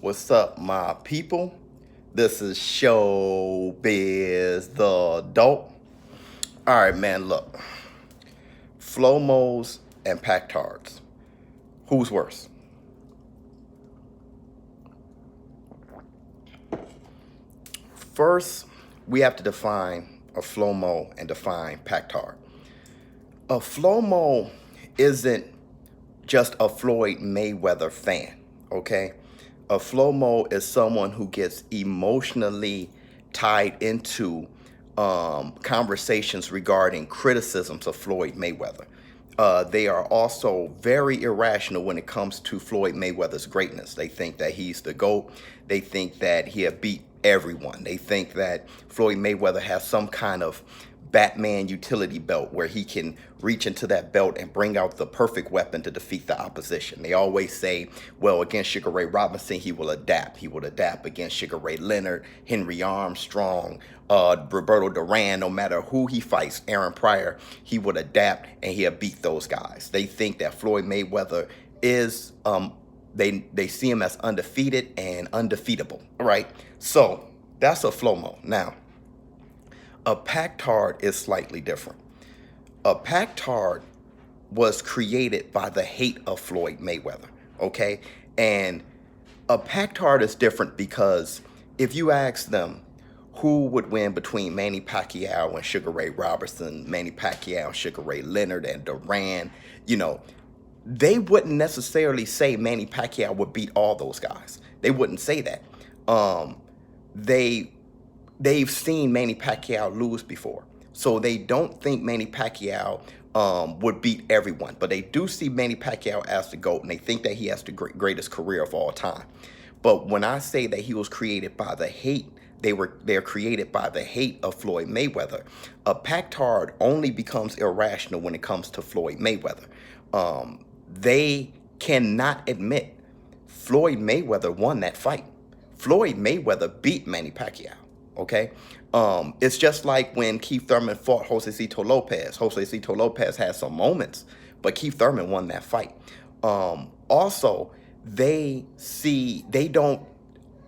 What's up, my people? This is ShowBizz, the adult. All right, man, look. FLOMOS and PACTARDS. Who's worse? First, we have to define a FLOMO and define PACTARD. A FLOMO isn't just a Floyd Mayweather fan, okay? A FLOMO is someone who gets emotionally tied into conversations regarding criticisms of Floyd Mayweather. They are also very irrational when it comes to Floyd Mayweather's greatness. They think that he's the GOAT. They think that he had beat everyone. They think that Floyd Mayweather has some kind of Batman utility belt where he can reach into that belt and bring out the perfect weapon to defeat the opposition. They always say, well, against Sugar Ray Robinson, he will adapt. He will adapt against Sugar Ray Leonard, Henry Armstrong, Roberto Duran. No matter who he fights, Aaron Pryor, he would adapt and he'll beat those guys. They think that Floyd Mayweather is, they see him as undefeated and undefeatable, right? So that's a FLOMO. Now, a PACTARD is slightly different. A PACTARD was created by the hate of Floyd Mayweather, okay? And a PACTARD is different because if you ask them who would win between Manny Pacquiao and Sugar Ray Robinson, Manny Pacquiao, Sugar Ray Leonard, and Duran, you know, they wouldn't necessarily say Manny Pacquiao would beat all those guys. They wouldn't say that. They've seen Manny Pacquiao lose before. So they don't think Manny Pacquiao would beat everyone. But they do see Manny Pacquiao as the GOAT, and they think that he has the greatest career of all time. But when I say that he was created by the hate, they're created by the hate of Floyd Mayweather. A PACTARD only becomes irrational when it comes to Floyd Mayweather. They cannot admit Floyd Mayweather won that fight. Floyd Mayweather beat Manny Pacquiao. Okay, it's just like when Keith Thurman fought Josecito Lopez. Josecito Lopez had some moments, but Keith Thurman won that fight. Also, they don't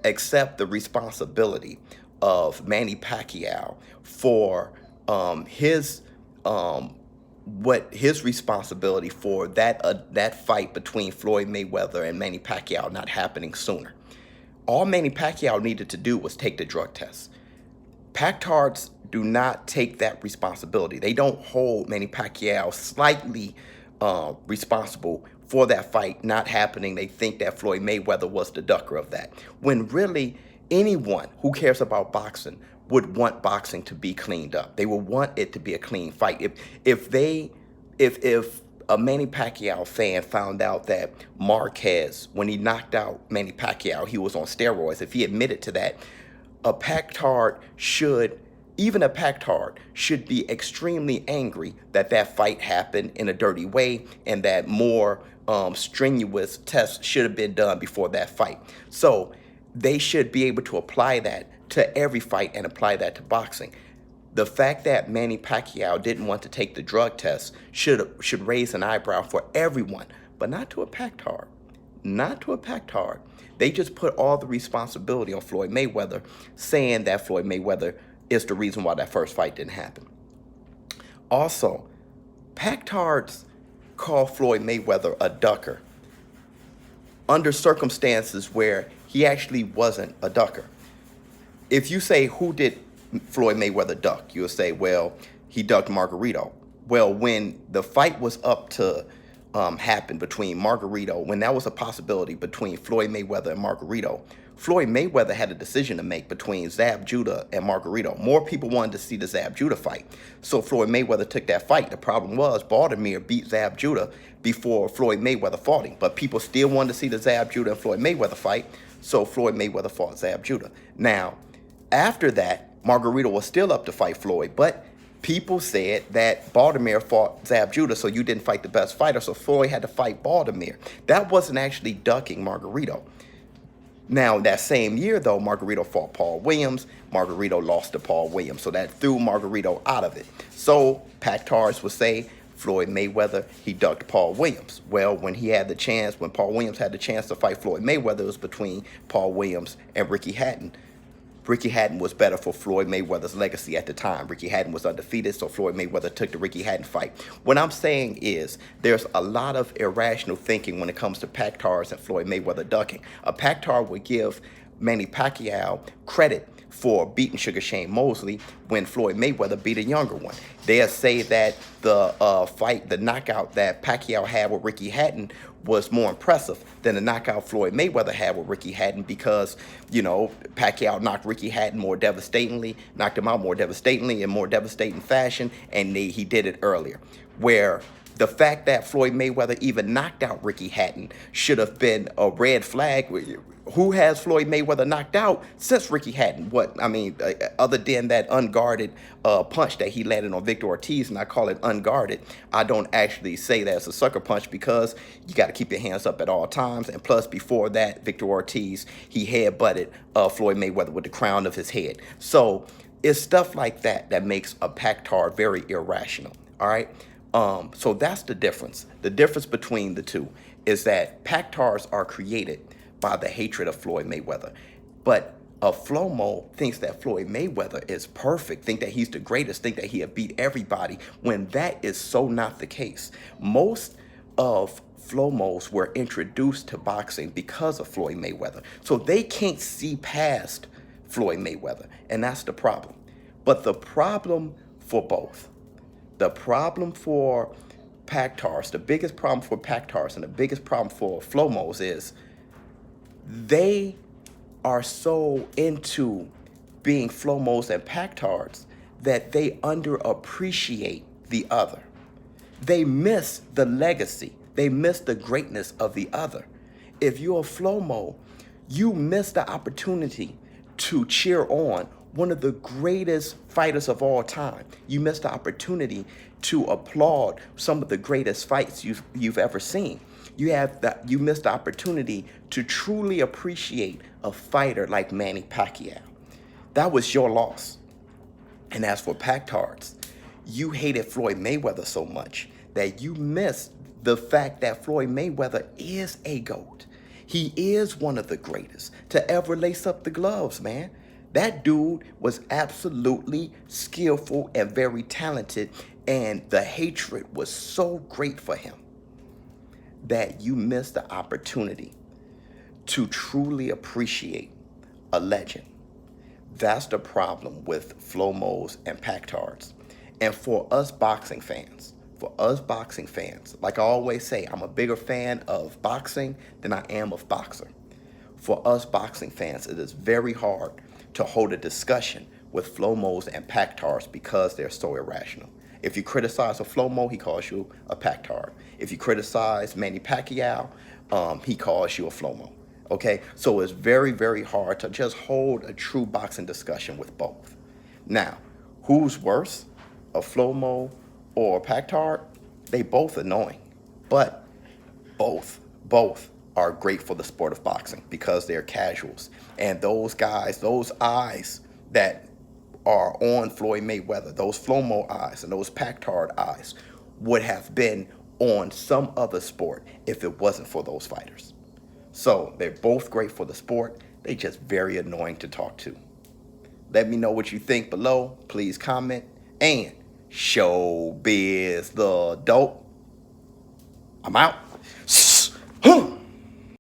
accept the responsibility of Manny Pacquiao for his responsibility for that fight between Floyd Mayweather and Manny Pacquiao not happening sooner. All Manny Pacquiao needed to do was take the drug test. PACTARDs do not take that responsibility. They don't hold Manny Pacquiao slightly responsible for that fight not happening. They think that Floyd Mayweather was the ducker of that. When really anyone who cares about boxing would want boxing to be cleaned up. They would want it to be a clean fight. If a Manny Pacquiao fan found out that Marquez, when he knocked out Manny Pacquiao, he was on steroids, if he admitted to that, a PACTARD should be extremely angry that that fight happened in a dirty way and that more strenuous tests should have been done before that fight. So they should be able to apply that to every fight and apply that to boxing. The fact that Manny Pacquiao didn't want to take the drug test should raise an eyebrow for everyone, but not to a PACTARD. Not to a PACTARD. They just put all the responsibility on Floyd Mayweather, saying that Floyd Mayweather is the reason why that first fight didn't happen. Also, PACTARDs call Floyd Mayweather a ducker under circumstances where he actually wasn't a ducker. If you say, who did Floyd Mayweather duck? You'll say, well, he ducked Margarito. Well, when the fight was up to happen between Margarito, when that was a possibility between Floyd Mayweather and Margarito, Floyd Mayweather had a decision to make between Zab Judah and Margarito. More people wanted to see the Zab Judah fight, so Floyd Mayweather took that fight. The problem was Baltimore beat Zab Judah before Floyd Mayweather fought him, but people still wanted to see the Zab Judah and Floyd Mayweather fight, so Floyd Mayweather fought Zab Judah. Now, after that, Margarito was still up to fight Floyd, but people said that Baltimore fought Zab Judah, so you didn't fight the best fighter, so Floyd had to fight Baltimore. That wasn't actually ducking Margarito. Now, that same year, though, Margarito fought Paul Williams. Margarito lost to Paul Williams, so that threw Margarito out of it. So PACTARDs would say Floyd Mayweather, he ducked Paul Williams. Well, when Paul Williams had the chance to fight Floyd Mayweather, it was between Paul Williams and Ricky Hatton. Ricky Hatton was better for Floyd Mayweather's legacy at the time. Ricky Hatton was undefeated, so Floyd Mayweather took the Ricky Hatton fight. What I'm saying is there's a lot of irrational thinking when it comes to Pactards and Floyd Mayweather ducking. A Pactard would give Manny Pacquiao credit for beating Sugar Shane Mosley when Floyd Mayweather beat a younger one. They'll say that the knockout that Pacquiao had with Ricky Hatton was more impressive than the knockout Floyd Mayweather had with Ricky Hatton because, Pacquiao knocked Ricky Hatton knocked him out more devastatingly in more devastating fashion, and he did it earlier. Where the fact that Floyd Mayweather even knocked out Ricky Hatton should have been a red flag. Who has Floyd Mayweather knocked out since Ricky Hatton? Other than that unguarded punch that he landed on Victor Ortiz, and I call it unguarded. I don't actually say that it's a sucker punch because you got to keep your hands up at all times. And plus, before that, Victor Ortiz, he headbutted Floyd Mayweather with the crown of his head. So it's stuff like that that makes a Pactard very irrational, all right? So that's the difference. The difference between the two is that Pactards are created by the hatred of Floyd Mayweather. But a FLOMO thinks that Floyd Mayweather is perfect, think that he's the greatest, think that he'll beat everybody, when that is so not the case. Most of FLOMOs were introduced to boxing because of Floyd Mayweather. So they can't see past Floyd Mayweather, and that's the problem. But the problem for both, the problem for Pactards, the biggest problem for Pactards and the biggest problem for FLOMOs is they are so into being FLOMOs and Pactards that they underappreciate the other. They miss the legacy. They miss the greatness of the other. If you're a FLOMO, you miss the opportunity to cheer on one of the greatest fighters of all time. You miss the opportunity to applaud some of the greatest fights you've ever seen. You missed the opportunity to truly appreciate a fighter like Manny Pacquiao. That was your loss. And as for Pactards, you hated Floyd Mayweather so much that you missed the fact that Floyd Mayweather is a GOAT. He is one of the greatest to ever lace up the gloves, man. That dude was absolutely skillful and very talented, and the hatred was so great for him that you missed the opportunity to truly appreciate a legend. That's the problem with FLOMOs and Pactards. And for us boxing fans, like I always say, I'm a bigger fan of boxing than I am of boxer. For us boxing fans, it is very hard to hold a discussion with FLOMOs and Pactards because they're so irrational. If you criticize a FLOMO, he calls you a Pactard. If you criticize Manny Pacquiao, he calls you a FLOMO. Okay, so it's very, very hard to just hold a true boxing discussion with both. Now, who's worse, a FLOMO or a Pactard? They both annoying, but both are great for the sport of boxing because they're casuals. And those guys, those eyes that are on Floyd Mayweather, those FLOMO eyes and those Pactard eyes would have been on some other sport if it wasn't for those fighters. So they're both great for the sport. They just very annoying to talk to. Let me know what you think below. Please comment. And ShowBizz the dope. I'm out.